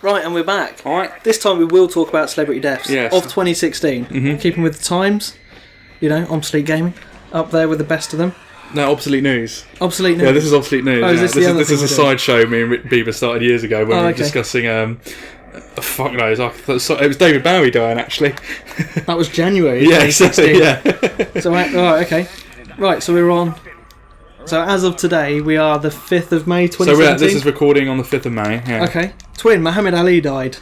Right, and we're back. All right. This time we will talk about celebrity deaths Yes. of 2016. Keeping with the times, Obsolete Gaming, up there with the best of them. No, Obsolete News. Obsolete News. Yeah, this is Obsolete News. Oh, is this the other this thing is a we're doing? sideshow me and Rick Bieber started years ago when we were discussing... fuck knows. It was David Bowie dying, actually. That was January Yeah, 2016. yeah. So, right, okay. Right, so we're on... So as of today, we are the 5th of May 2017. So this is recording on the 5th of May. Yeah. Okay. Twin, Muhammad Ali died.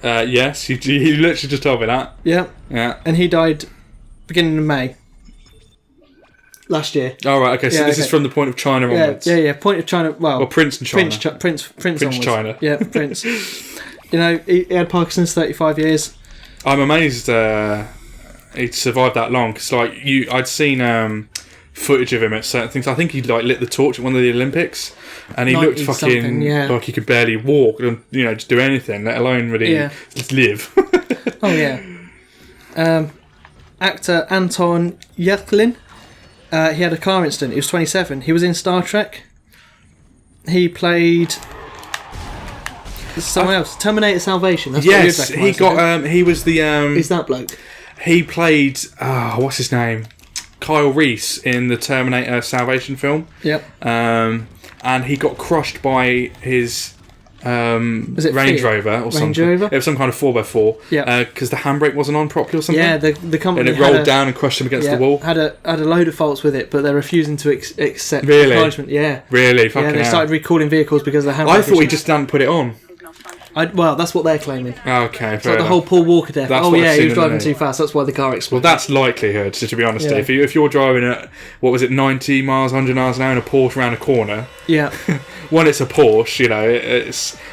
Yes, you literally just told me that. Yeah. Yeah. And he died beginning of May. Last year. Oh, right, okay, so this is from the point of China onwards. Yeah, Point of China, well... Or Prince in China. Prince onwards. China. Yeah, Prince. He had Parkinson's, 35 years. I'm amazed he'd survived that long, because I'd seen footage of him at certain things. I think he lit the torch at one of the Olympics, and he looked fucking like he could barely walk and just do anything, let alone really just live. Oh yeah. Actor Anton Yelchin. He had a car incident. He was 27. He was in Star Trek. He played someone else. Terminator Salvation. That's yes, he got. He was the. Who's that bloke? He played. What's his name? Kyle Reese in the Terminator Salvation film. Yep. And he got crushed by his Range Rover or something. Rover? It was some kind of 4x4. Yeah. Because the handbrake wasn't on properly or something. Yeah, the company and it rolled down and crushed him against the wall. Had a load of faults with it, but they're refusing to accept Really? punishment. Yeah. Really? Fucking they hell. started recalling vehicles because of the handbrake. I thought he just hadn't put it on. Well, that's what they're claiming. Okay, it's like the whole Paul Walker death. That's he was driving too fast. That's why the car exploded. Well, that's likelihood. So to be honest, if you're driving at 90 miles, 100 miles an hour in a Porsche around a corner. Yeah. One, it's a Porsche.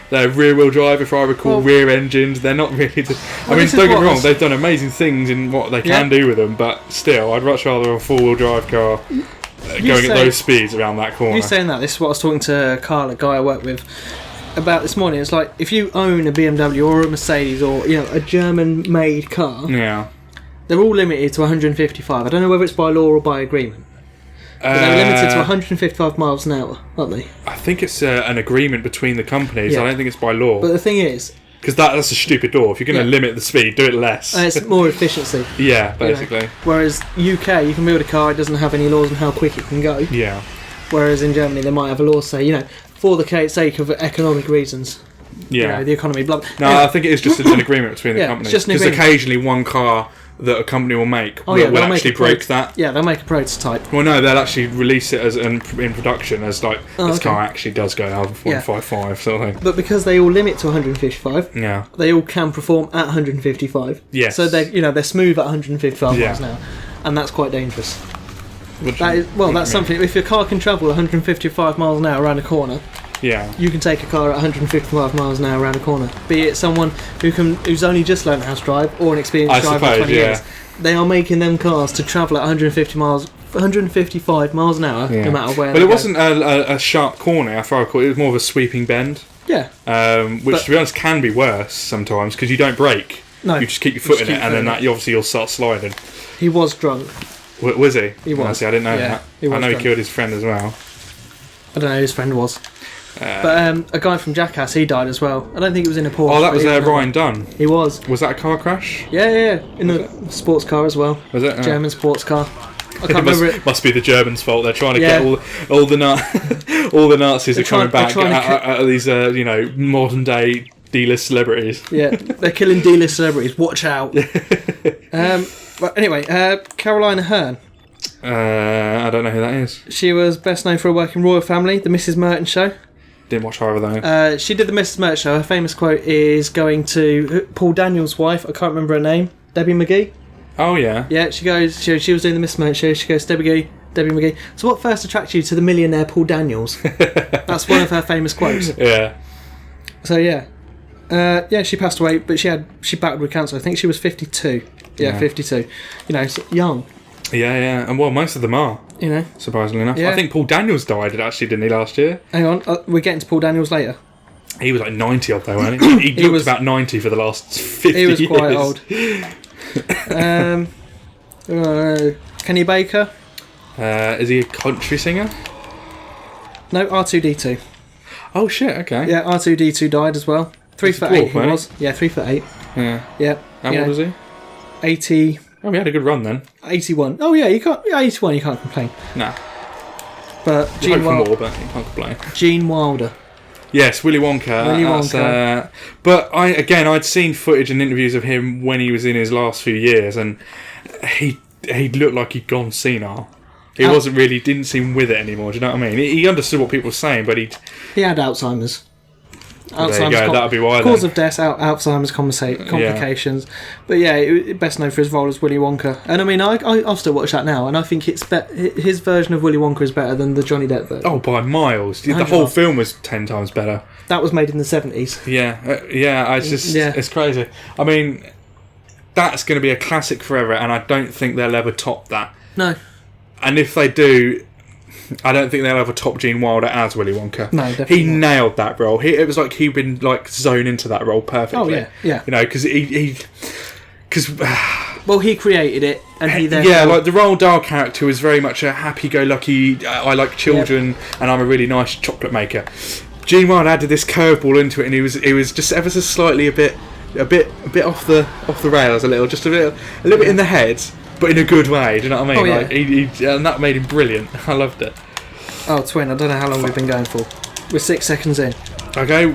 They're rear-wheel drive, if I recall, rear engines. They're not really. Don't get me wrong. They've done amazing things in what they can do with them, but still, I'd much rather a four-wheel drive car going at those speeds around that corner. You saying that? This is what I was talking to Carl, a guy I work with, about this morning. It's like if you own a BMW or a Mercedes or a German-made car, they're all limited to 155. I don't know whether it's by law or by agreement, but they're limited to 155 miles an hour, aren't they? I think it's an agreement between the companies. I don't think it's by law. But the thing is, because that's a stupid law. If you're going to limit the speed, do it less. It's more efficiency. Yeah, basically. Whereas UK, you can build a car, it doesn't have any laws on how quick it can go. Yeah. Whereas in Germany, they might have a law say, for the sake of economic reasons. Yeah. The economy, blah, blah. No, I think it is just an agreement between the companies. Because occasionally one car that a company will make will actually break that. Yeah, they'll make a prototype. Well, no, they'll actually release it as in production as this car actually does go over 155 sort of thing. But because they all limit to 155, they all can perform at 155. Yes. So they're smooth at 155 miles an hour, and that's quite dangerous. That's something. If your car can travel 155 miles an hour around a corner, you can take a car at 155 miles an hour around a corner. Be it someone who's only just learned how to drive or an experienced driver for 20 years. They are making them cars to travel at 155 miles an hour, no matter where. But it wasn't a sharp corner. I recall it was more of a sweeping bend. Yeah. Which, to be honest, can be worse sometimes because you don't brake. No. You just keep your foot in it, and then you'll start sliding. He was drunk. Was he? He was. I didn't know that. I know he killed his friend as well. I don't know who his friend was. But a guy from Jackass, he died as well. I don't think it was in a Porsche. Oh, that was Ryan Dunn. He was. Was that a car crash? Yeah. In a sports car as well. Was it? German sports car. I can't remember it. Must be the Germans' fault. They're trying to get all the Nazis are coming back out of these modern day D-list celebrities. Yeah, they're killing D-list celebrities. Watch out. But anyway, Carolina Hearn. I don't know who that is. She was best known for her work in Royal Family, The Mrs. Merton Show. Didn't watch her though. She did The Mrs. Merton Show. Her famous quote is going to Paul Daniels' wife. I can't remember her name. Debbie McGee. Oh yeah. Yeah, she goes. She was doing The Mrs. Merton Show. She goes, Debbie McGee. So what first attracted you to the millionaire Paul Daniels? That's one of her famous quotes. Yeah. So yeah. She passed away, but she battled with cancer. I think she was 52. Yeah, 52. Young. Yeah, and most of them are. Surprisingly enough. I think Paul Daniels died actually, didn't he, last year? Hang on, we're getting to Paul Daniels later. He was like 90 odd though, wasn't he? He looked about 90 for the last 50 years. He was quite old. Kenny Baker. Is he a country singer? No, R2-D2. Oh shit, okay. Yeah, R2-D2 died as well. 3'8" he was. Yeah, 3'8". Yeah. Yeah. How old was he? 80. Oh, he had a good run then. 81. Oh yeah, you can't. Yeah, 81. You can't complain. Nah. But Gene Wilder. But you can't complain. Gene Wilder. Yes, Willy Wonka. Willy Wonka. But I'd seen footage and interviews of him when he was in his last few years, and he looked like he'd gone senile. He didn't seem with it anymore. Do you know what I mean? He understood what people were saying, but he had Alzheimer's. There you go. That'll be why. Cause of death, Alzheimer's complications. Yeah. But yeah, best known for his role as Willy Wonka. And I mean, I'll still watch that now, and I think his version of Willy Wonka is better than the Johnny Depp version. Oh, by miles! The whole film was 10 times better. That was made in the 70s. Yeah, it's crazy. I mean, that's going to be a classic forever, and I don't think they'll ever top that. No. And if they do, I don't think they'll ever top Gene Wilder as Willy Wonka. No, definitely he nailed that role. It was like he'd been zoned into that role perfectly. Oh yeah. You know, because well, he created it, and he then like the Roald Dahl character was very much a happy-go-lucky. I like children, and I'm a really nice chocolate maker. Gene Wilder added this curveball into it, and he was just ever so slightly a bit off the rails, a little bit in the head. But in a good way, do you know what I mean? Oh, yeah. Like, and that made him brilliant. I loved it. Oh, Twin, I don't know how long we've been going for. We're 6 seconds in. Okay.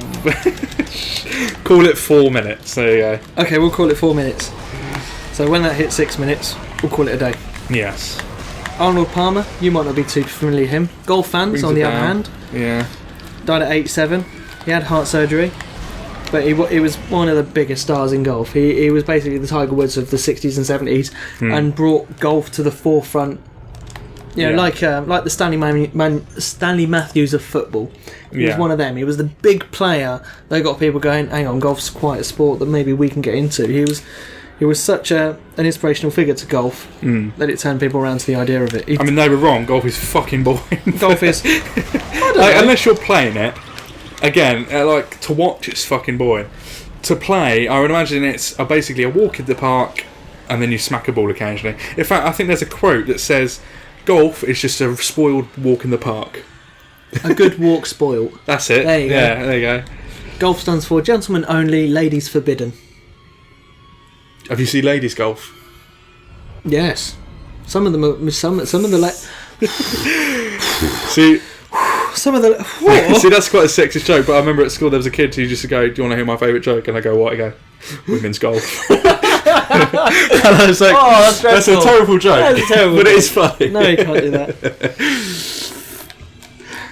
Call it 4 minutes. There you go. Okay, we'll call it 4 minutes. So when that hits 6 minutes, we'll call it a day. Yes. Arnold Palmer, you might not be too familiar with him. Golf fans, on the other hand. Yeah. Died at 87. He had heart surgery. But he was one of the biggest stars in golf. He was basically the Tiger Woods of the 60s and 70s and brought golf to the forefront. You know, like the Stanley Matthews of football. He was one of them. He was the big player that got people going, hang on, golf's quite a sport that maybe we can get into. He was such an inspirational figure to golf that it turned people around to the idea of it. I mean, they were wrong. Golf is fucking boring. Golf is... unless you're playing it. Again, like, to watch it's fucking boring. To play, I would imagine it's basically a walk in the park and then you smack a ball occasionally. In fact, I think there's a quote that says, golf is just a spoiled walk in the park. A good walk spoiled. That's it. There you go. Yeah, there you go. Golf stands for gentlemen only, ladies forbidden. Have you seen ladies golf? Yes. Some of them are... Some of the... See... Some of the... See, that's quite a sexist joke, but I remember at school there was a kid who used to go, do you want to hear my favourite joke? And I go, what? I go, women's golf. And I was like, that's a terrible joke. That is terrible. But it is funny. No, you can't do that.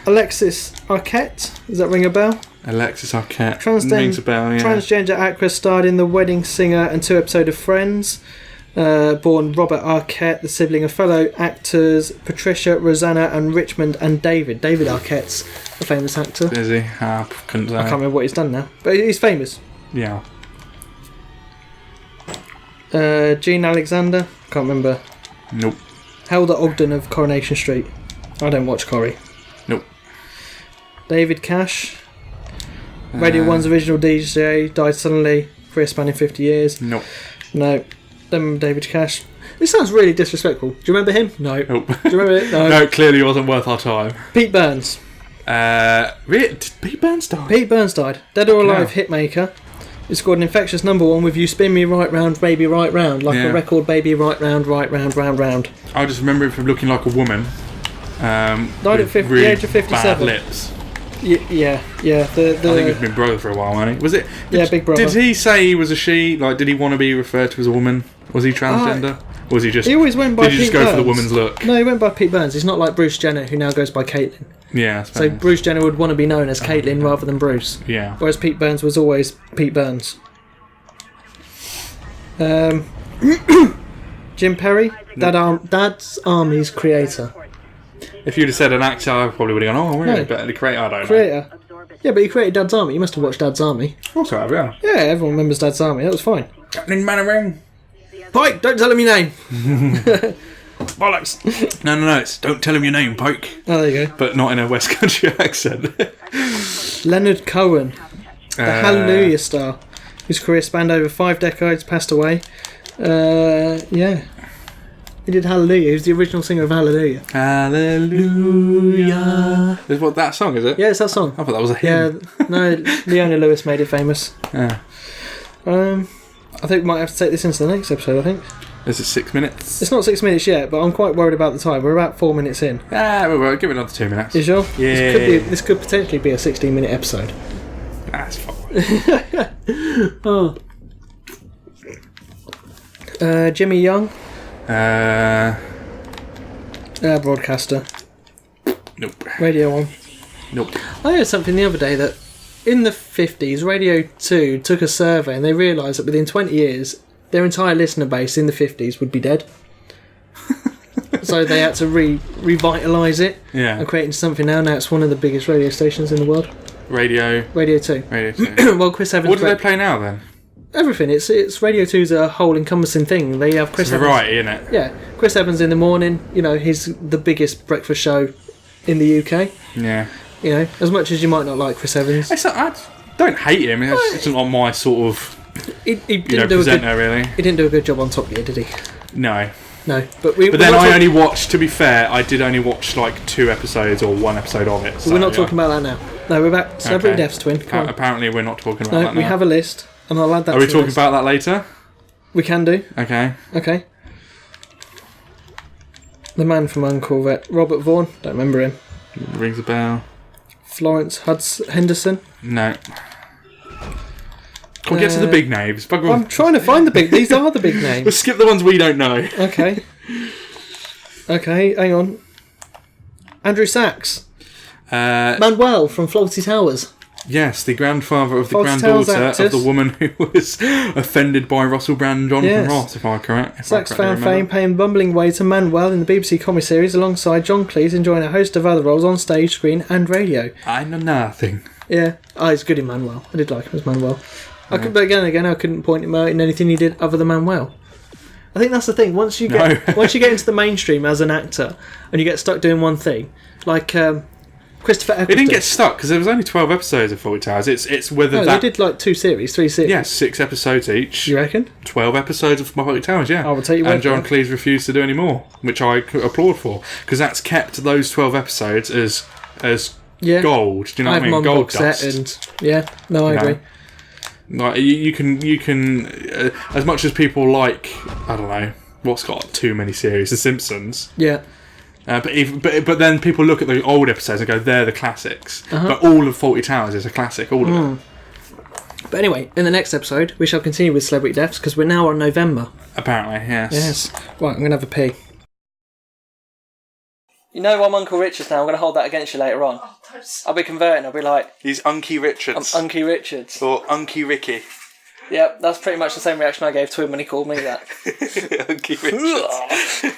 Alexis Arquette, does that ring a bell? Alexis Arquette rings a bell, yeah. Transgender actress starred in The Wedding Singer and 2 episodes of Friends. Born Robert Arquette, the sibling of fellow actors Patricia, Rosanna and Richmond and David. David Arquette's a famous actor. Is he? I couldn't say. I can't remember what he's done now, but he's famous. Yeah. Jean Alexander, can't remember. Nope. Helder Ogden of Coronation Street. I don't watch Corrie. Nope. David Cash, Radio 1's original DJ, died suddenly, career spanning 50 years. Nope. No. Don't remember David Cash. This sounds really disrespectful. Do you remember him? No. Nope. Do you remember it? No. No, clearly wasn't worth our time. Pete Burns. Really? Did Pete Burns die? Pete Burns died. Dead or Alive hitmaker. He scored an infectious #1 with You Spin Me Right Round, Baby Right Round, like a record, baby right round, round, round. I just remember him from looking like a woman. Died at the age of 57. Bad lips. Yeah. I think he's been brother for a while, hasn't he? Was it? Big Brother. Did he say he was a she? Like, did he want to be referred to as a woman? Was he transgender? Or was he just? He always went by Pete Burns. Did he just go for the woman's look? No, he went by Pete Burns. He's not like Bruce Jenner, who now goes by Caitlyn. Yeah. So Bruce Jenner would want to be known as Caitlyn rather than Bruce. Yeah. Whereas Pete Burns was always Pete Burns. Jim Perry, Dad's Army's creator. If you'd have said an actor, I probably would have gone, oh, really? No. But the creator, I don't know. Creator. Yeah, but he created Dad's Army. You must have watched Dad's Army. Of course I have, yeah. Yeah, everyone remembers Dad's Army. That was fine. Captain Mannering. Pike, don't tell him your name. Bollocks. No, it's don't tell him your name, Pike. Oh, there you go. But not in a West Country accent. Leonard Cohen, the Hallelujah star, whose career spanned over 5 decades, passed away. Yeah. He did Hallelujah. He was the original singer of Hallelujah. Hallelujah. Is what that song, is it? Yeah, it's that song. I thought that was a hymn. Yeah, no, Leona Lewis made it famous. Yeah. I think we might have to take this into the next episode, I think. Is it 6 minutes? It's not 6 minutes yet, but I'm quite worried about the time. We're about 4 minutes in. We'll give it another 2 minutes. You sure? Yeah. This could potentially be a 16-minute episode. That's fine. Oh. Jimmy Young. Broadcaster. Nope. Radio 1. Nope. I heard something the other day that in the 50s, Radio 2 took a survey and they realised that within 20 years, their entire listener base in the 50s would be dead. So they had to revitalise it and create into something now. Now it's one of the biggest radio stations in the world. Radio 2. Radio 2. Well, Chris Evans... What do they play now, then? Everything. It's Radio 2's a whole encompassing thing. They have Chris Evans. Variety, isn't it? Yeah. Chris Evans in the morning. You know, he's the biggest breakfast show in the UK. Yeah. You know, as much as you might not like Chris Evans. I don't hate him. It's not my sort of presenter, really. He didn't do a good job on Top Gear, did he? No. No. But then I only watched, to be fair, I did only watch like 2 episodes or 1 episode of it. So, we're not talking about that now. No, we're back. Celebrity Deaths, Twin. Apparently we're not talking about that now. We have a list, and I'll add that to the list. Are we talking about that later? We can do. Okay. The man from Uncle Robert Vaughan. Don't remember him. Rings a bell. Florence Henderson. No. We'll get to the big names. I'm trying to find the big... These are the big names. Let's skip the ones we don't know. Okay, hang on. Andrew Sachs. Manuel from Fawlty Towers. Yes, the grandfather of the granddaughter of the woman who was offended by Russell Brand and Jonathan Ross, if I'm correct. Sachs found fame paying bumbling way to Manuel in the BBC comedy series alongside John Cleese, enjoying a host of other roles on stage, screen and radio. I know nothing. Yeah. He's good in Manuel. I did like him as Manuel. But again, I couldn't point him out in anything he did other than Manuel. I think that's the thing. Once you get into the mainstream as an actor and you get stuck doing one thing, like Christopher Eccleston. It didn't get stuck because there was only 12 episodes of Fawlty Towers. It's whether they did like 3 series. Yeah, 6 episodes each. You reckon? 12 episodes of Fawlty Towers. Yeah. I will take you. And John Cleese refused to do any more, which I applaud for, because that's kept those 12 episodes as gold. Do you know what I mean? Gold dust. I agree. Like you can as much as people like, I don't know what's got too many series, The Simpsons. Yeah. But then people look at the old episodes and go, they're the classics. But all of Fawlty Towers is a classic, all of it. But anyway, in the next episode, we shall continue with Celebrity Deaths because we're now on November. Apparently, yes. Right, I'm going to have a pee. You know I'm Uncle Richards now. I'm going to hold that against you later on. I'll be converting. I'll be like... He's Unky Richards. I'm Unky Richards. Or Unky Ricky. Yep, that's pretty much the same reaction I gave to him when he called me that. Unky Richards.